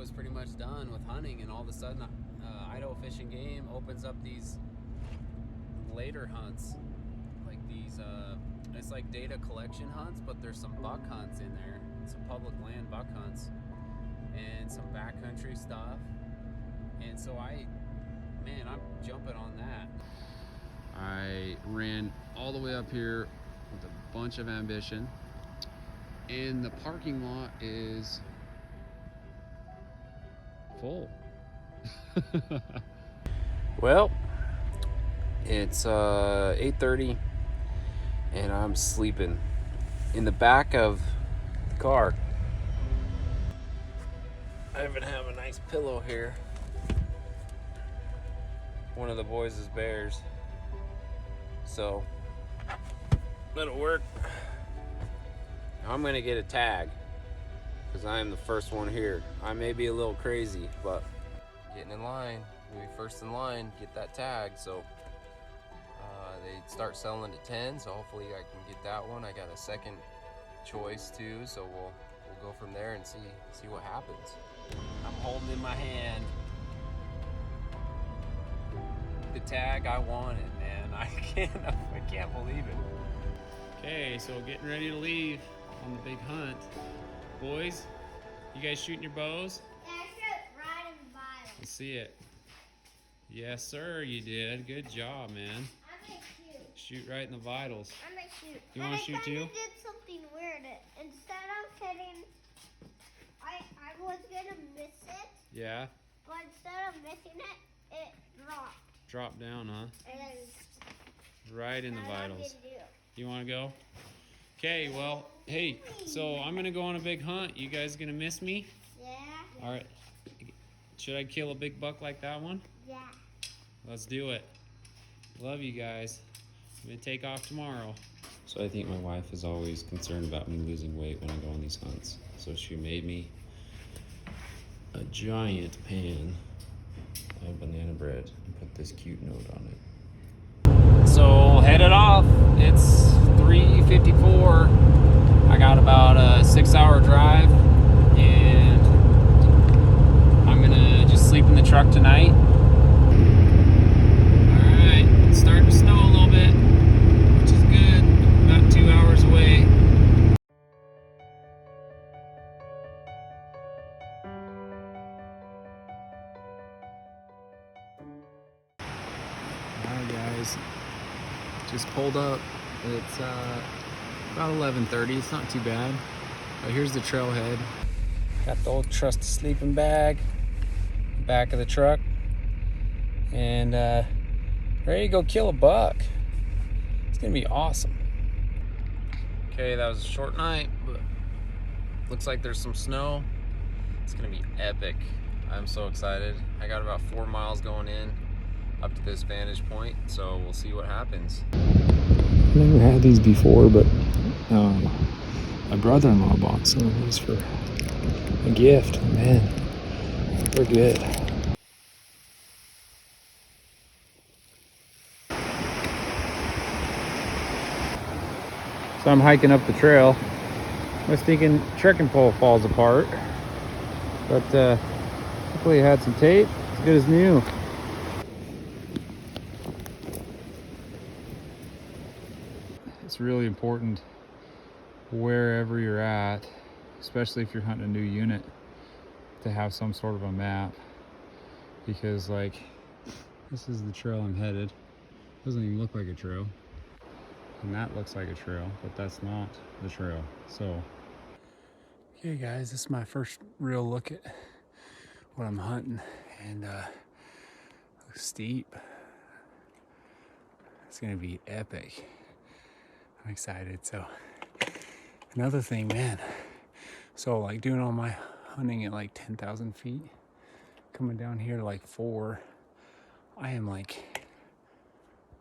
was pretty much done with hunting, and all of a sudden Idaho Fish and Game opens up these later hunts, like these it's like data collection hunts, but there's some buck hunts in there, some public land buck hunts, and some backcountry stuff. And so I'm jumping on that. I ran all the way up here with a bunch of ambition, and the parking lot is full. Well, it's 8:30 and I'm sleeping in the back of the car. I even have a nice pillow here. One of the boys' bears. So that'll work. I'm gonna get a tag because I am the first one here. I may be a little crazy, but getting in line, maybe first in line, get that tag. So they start selling at 10, so hopefully I can get that one. I got a second choice too, so we'll go from there and see what happens. I'm holding in my hand the tag I wanted, man. I can't believe it. Okay, so getting ready to leave on the big hunt. Boys, you guys shooting your bows? Yeah, I shot right in the bottom. Let's see it. Yes, sir, you did. Good job, man. I'm gonna shoot. Shoot right in the vitals. I'm gonna shoot. You want to shoot too? I did something weird. Instead of hitting, I was gonna miss it. Yeah. But instead of missing it, it dropped. Drop down, huh? And then Right in the vitals. Didn't do. You want to go? Okay, well, hey, so I'm going to go on a big hunt. You guys going to miss me? Yeah. All right. Should I kill a big buck like that one? Yeah. Let's do it. Love you guys. I'm going to take off tomorrow. So I think my wife is always concerned about me losing weight when I go on these hunts. So she made me a giant pan of banana bread and put this cute note on it. So headed off. It's 3:54. I got about a 6-hour drive, and I'm gonna just sleep in the truck tonight. All right, it's starting to snow a little bit, which is good. About 2 hours away. Alright guys, just pulled up. It's about 11:30. It's not too bad. But here's the trailhead. Got the old trusty sleeping bag, back of the truck, and ready to go kill a buck. It's gonna be awesome. Okay, that was a short night, but looks like there's some snow. It's gonna be epic. I'm so excited. I got about 4 miles going in up to this vantage point, so we'll see what happens. I've never had these before, but my brother-in-law bought some of these for a gift. Man, they're good. So I'm hiking up the trail. I was thinking trekking pole falls apart, but hopefully it had some tape. As good as new. It's really important wherever you're at, especially if you're hunting a new unit, to have some sort of a map, because like this is the trail I'm headed. Doesn't even look like a trail, and that looks like a trail, but that's not the trail. So okay guys, this is my first real look at what I'm hunting, and looks steep. It's gonna be epic. I'm excited. So another thing, man, so like doing all my hunting at like 10,000 feet, coming down here to like 4, I am like,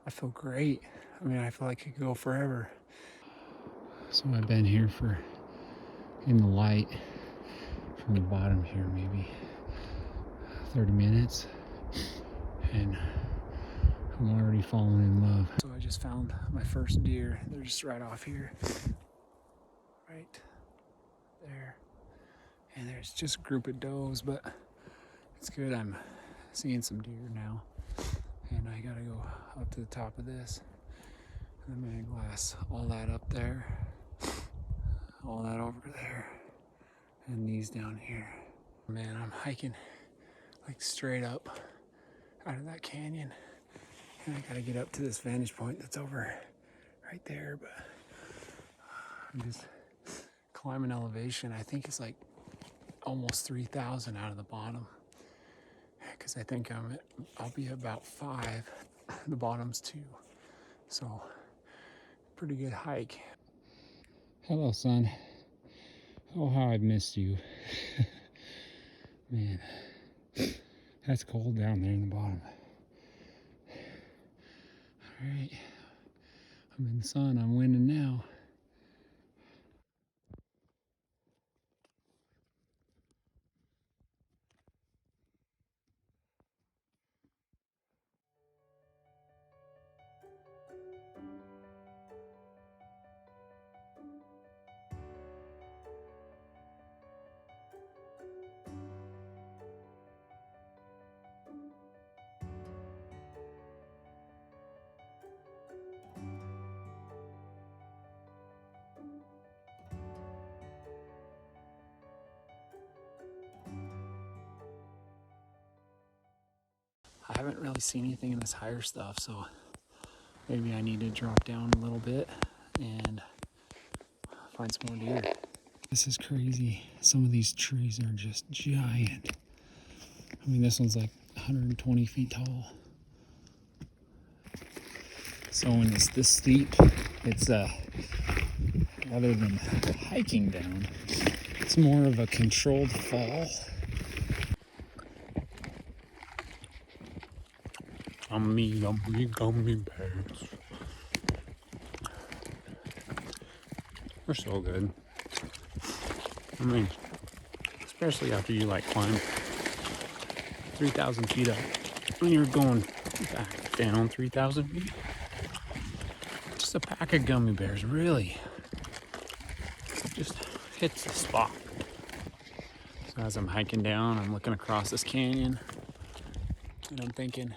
I feel great. I mean, I feel like I could go forever. So I've been here for, in the light from the bottom here, maybe 30 minutes, and I'm already falling in love. So I just found my first deer. They're just right off here. Right there. And there There's just a group of does, but it's good. I'm seeing some deer now. And I gotta go up to the top of this. And I'm gonna glass all that up there, all that over there, and these down here. Man, I'm hiking like straight up out of that canyon. And I gotta get up to this vantage point that's over right there, but I'm just climbing elevation. I think it's like almost 3,000 out of the bottom, because I think I'll be about 5. The bottom's 2, so pretty good hike. Hello, son. Oh, how I've missed you. Man, that's cold down there in the bottom. All right, I'm in the sun. I'm winning now. I haven't really seen anything in this higher stuff, so maybe I need to drop down a little bit and find some more deer. This is crazy. Some of these trees are just giant. I mean, this one's like 120 feet tall. So when it's this steep, it's rather than hiking down, it's more of a controlled fall. Gummy bears. They're so good. I mean, especially after you like climb 3,000 feet up. When you're going back down 3,000 feet. Just a pack of gummy bears really just hits the spot. So as I'm hiking down, I'm looking across this canyon and I'm thinking,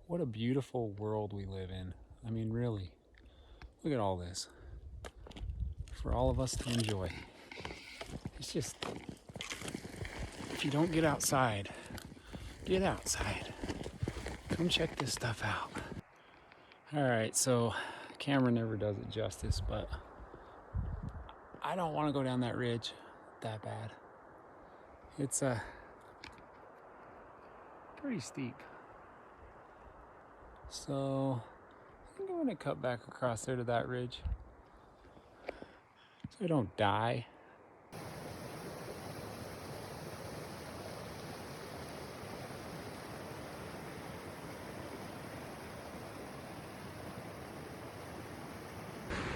what a beautiful world we live in. I mean, really, look at all this for all of us to enjoy. It's just, if you don't get outside, get outside. Come check this stuff out. All right, so camera never does it justice, but I don't want to go down that ridge that bad. It's pretty steep. So I think I'm gonna cut back across there to that ridge so I don't die.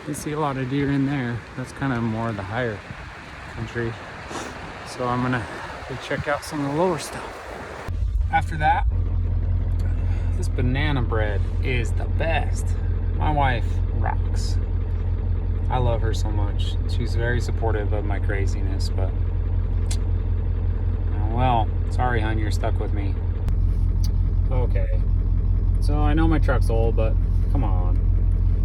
You see a lot of deer in there. That's kind of more of the higher country. So I'm gonna go check out some of the lower stuff. After that, this banana bread is the best. My wife rocks. I love her so much. She's very supportive of my craziness, but well, sorry, hon, you're stuck with me. Okay, so I know my truck's old, but come on.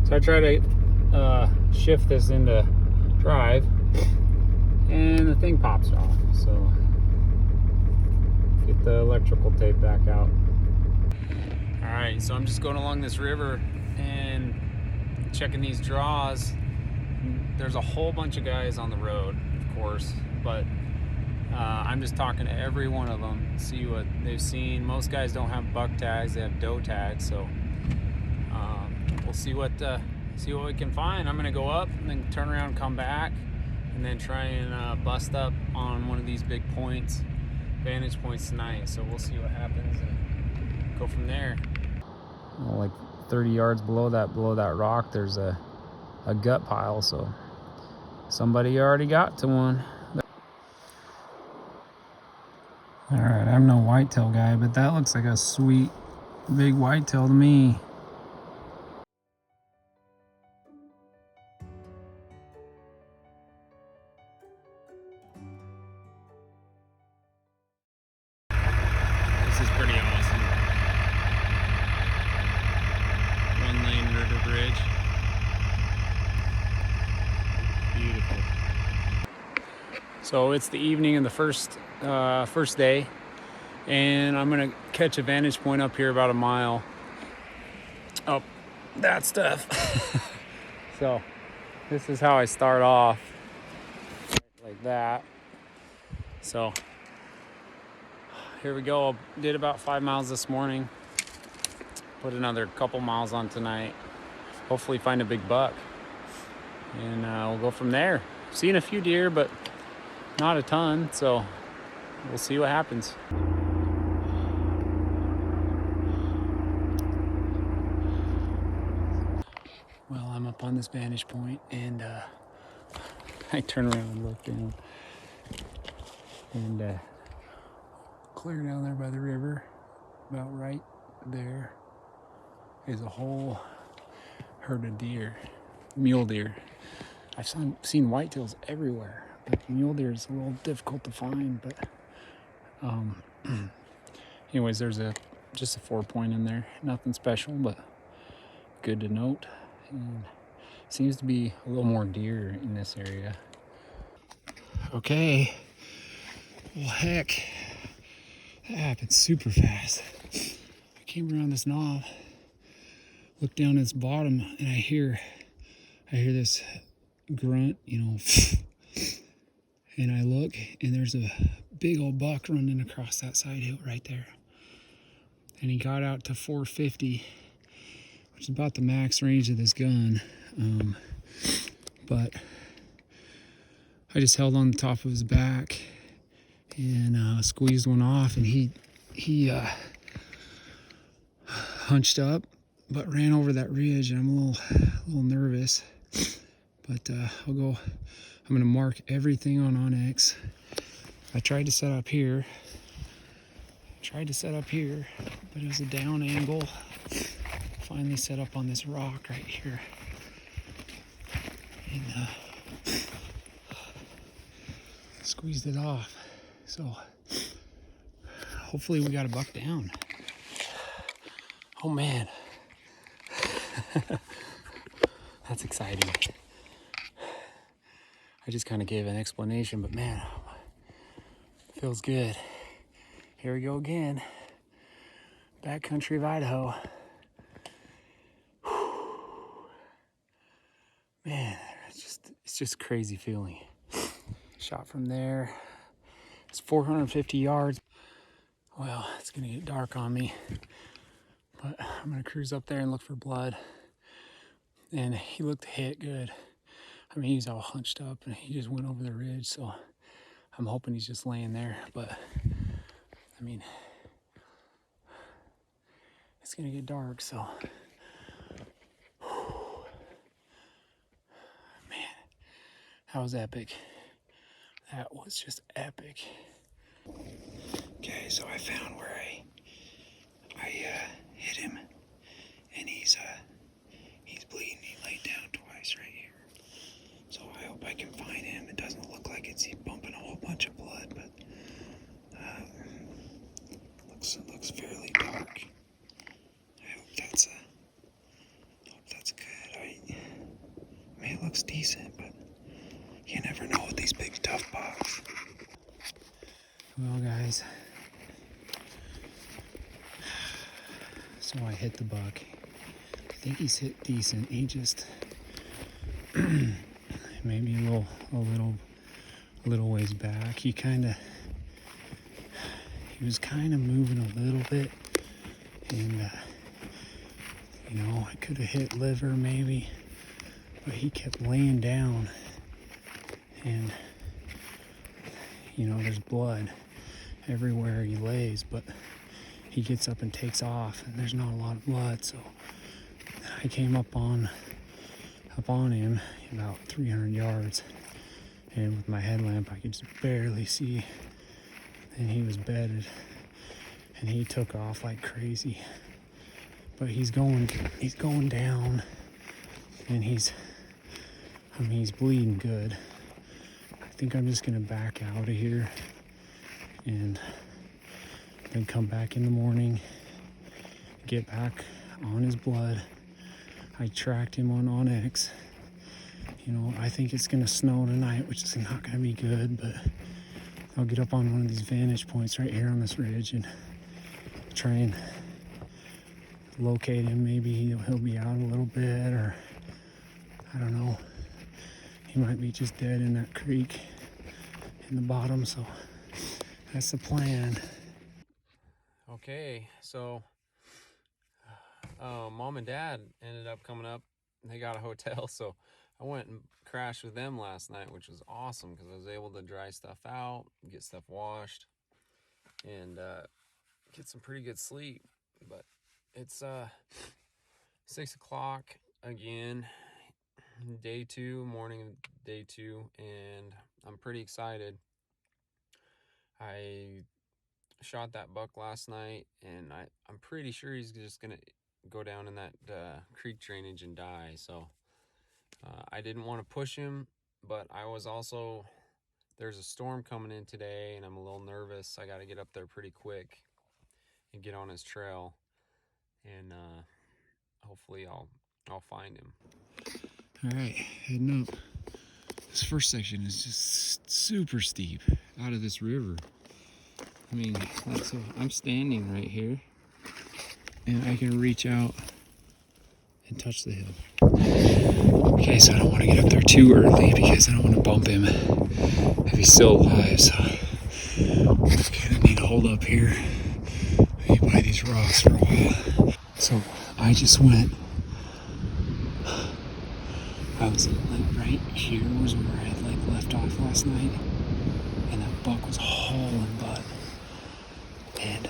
So I try to shift this into drive, and the thing pops off. So get the electrical tape back out. All right, so I'm just going along this river and checking these draws. There's a whole bunch of guys on the road, of course, but I'm just talking to every one of them, see what they've seen. Most guys don't have buck tags, they have doe tags, so we'll see what we can find. I'm gonna go up and then turn around, come back, and then try and bust up on one of these big points, vantage points tonight. So we'll see what happens and go from there. Well, like 30 yards below that rock, there's a gut pile, so somebody already got to one. All right, I'm no whitetail guy, but that looks like a sweet big whitetail to me. So it's the evening of the first day, and I'm gonna catch a vantage point up here about a mile up that stuff. So this is how I start off, like that. So here we go. I did about 5 miles this morning. Put another couple miles on tonight. Hopefully find a big buck, and we'll go from there. Seen a few deer, but not a ton, so we'll see what happens. Well, I'm up on this vantage point, and I turn around and look down, and clear down there by the river, about right there, is a whole herd of deer, mule deer. I've seen whitetails everywhere, but mule deer is a little difficult to find. But anyways, there's just a 4-point in there, nothing special, but good to note. And seems to be a little more deer in this area. Okay, well, heck, that happened super fast. I came around this knob, looked down at its bottom, and I hear this grunt, and I look, and there's a big old buck running across that side hill right there. And he got out to 450, which is about the max range of this gun. But I just held on the top of his back and squeezed one off, and he hunched up, but ran over that ridge, and I'm a little nervous. But I'm gonna mark everything on Onyx. I tried to set up here, but it was a down angle. Finally set up on this rock right here, and squeezed it off. So hopefully we got a buck down. Oh man, that's exciting. I just kind of gave an explanation, but man, feels good. Here we go again. Backcountry of Idaho. Man, it's just a crazy feeling. Shot from there. It's 450 yards. Well, it's gonna get dark on me, but I'm gonna cruise up there and look for blood. And he looked hit good. I mean, he's all hunched up and he just went over the ridge, so I'm hoping he's just laying there. But I mean, it's gonna get dark, so man, that was epic. That was just epic. Okay, so I found where I hit him, and he's bleeding. He laid down twice right here. So I hope I can find him. It doesn't look like it's bumping a whole bunch of blood, but looks fairly dark. I hope that's good. I mean, it looks decent, but you never know with these big tough bucks. Well, guys, so I hit the buck. I think he's hit decent. He just maybe a little ways back. He was kind of moving a little bit, and I could have hit liver maybe, but he kept laying down, and there's blood everywhere he lays, but he gets up and takes off, and there's not a lot of blood. So I came up on him about 300 yards, and with my headlamp I could just barely see, and he was bedded, and he took off like crazy. But he's going down, and he's bleeding good. I think I'm just gonna back out of here and then come back in the morning, get back on his blood. I tracked him on Onyx. You know, I think it's gonna snow tonight, which is not gonna be good, but I'll get up on one of these vantage points right here on this ridge and try and locate him. Maybe he'll be out a little bit, or I don't know. He might be just dead in that creek in the bottom, so that's the plan. Okay, so mom and dad ended up coming up. They got a hotel, so I went and crashed with them last night, which was awesome because I was able to dry stuff out, get stuff washed, and get some pretty good sleep. But it's 6 o'clock again, day 2, morning of day 2, and I'm pretty excited. I shot that buck last night, and I'm pretty sure he's just gonna go down in that creek drainage and die. So I didn't want to push him, but I was also, there's a storm coming in today, and I'm a little nervous. I got to get up there pretty quick and get on his trail, and hopefully I'll find him. All right, heading up. This first section is just super steep out of this river. I mean, I'm standing right here, and I can reach out and touch the hill. Okay, so I don't want to get up there too early because I don't want to bump him if he's still alive. So, okay, I need to hold up here, maybe by these rocks for a while. So I just went. I was like right here was where I had like left off last night, and that buck was hauling butt. And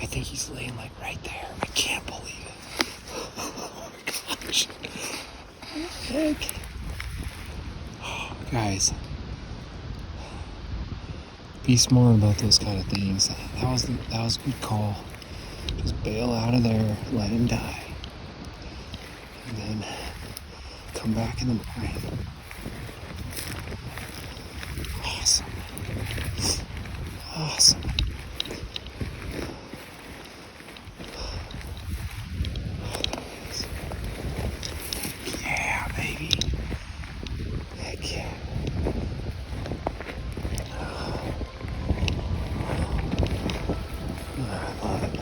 I think he's laying like right there. I can't believe it. Oh my gosh. What the heck? Oh, guys, be smart about those kind of things. That was a good call. Just bail out of there, let him die, and then come back in the morning. Awesome. Awesome. Yeah, baby. Heck yeah. I love it.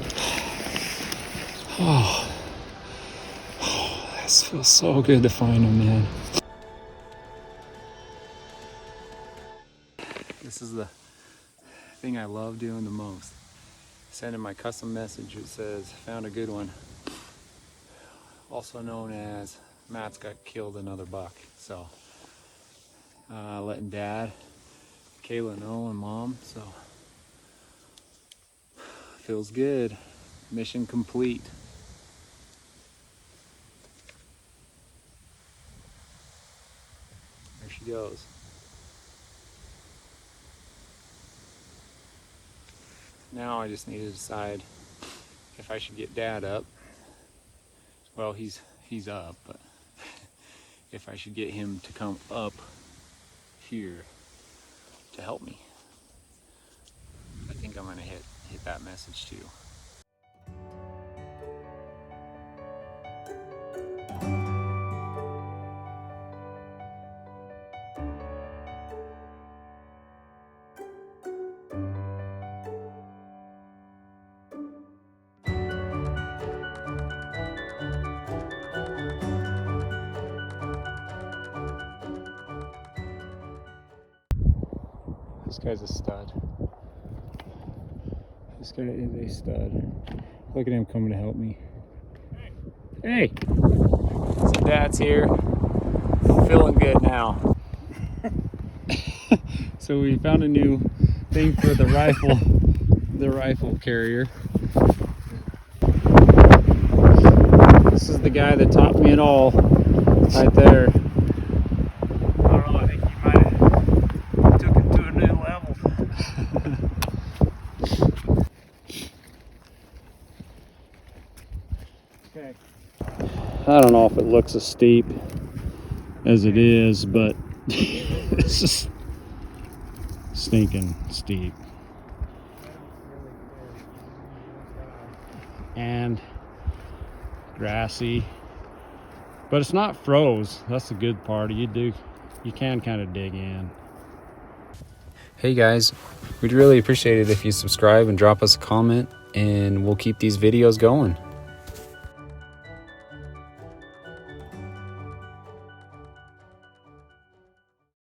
Oh, this feels so good to find him, man. This is the thing I love doing the most. Sending my custom message that says, found a good one. Also known as, Matt's got killed another buck. So, letting Dad, Kayla know, and Mom, so. Feels good. Mission complete. There she goes. Now I just need to decide if I should get Dad up. Well, he's up, but if I should get him to come up here to help me. I think I'm gonna hit that message too. This guy's a stud. This guy is a stud. Look at him coming to help me. Hey! So Dad's here. Feeling good now. So we found a new thing for the rifle carrier. This is the guy that taught me it all, right there. I don't know, I think he might have took it to a new level. Okay. I don't know if it looks as steep as it is, but it's just stinking steep. And grassy, But it's not froze. That's the good part. You can kind of dig in. Hey guys, we'd really appreciate it if you subscribe and drop us a comment, and we'll keep these videos going.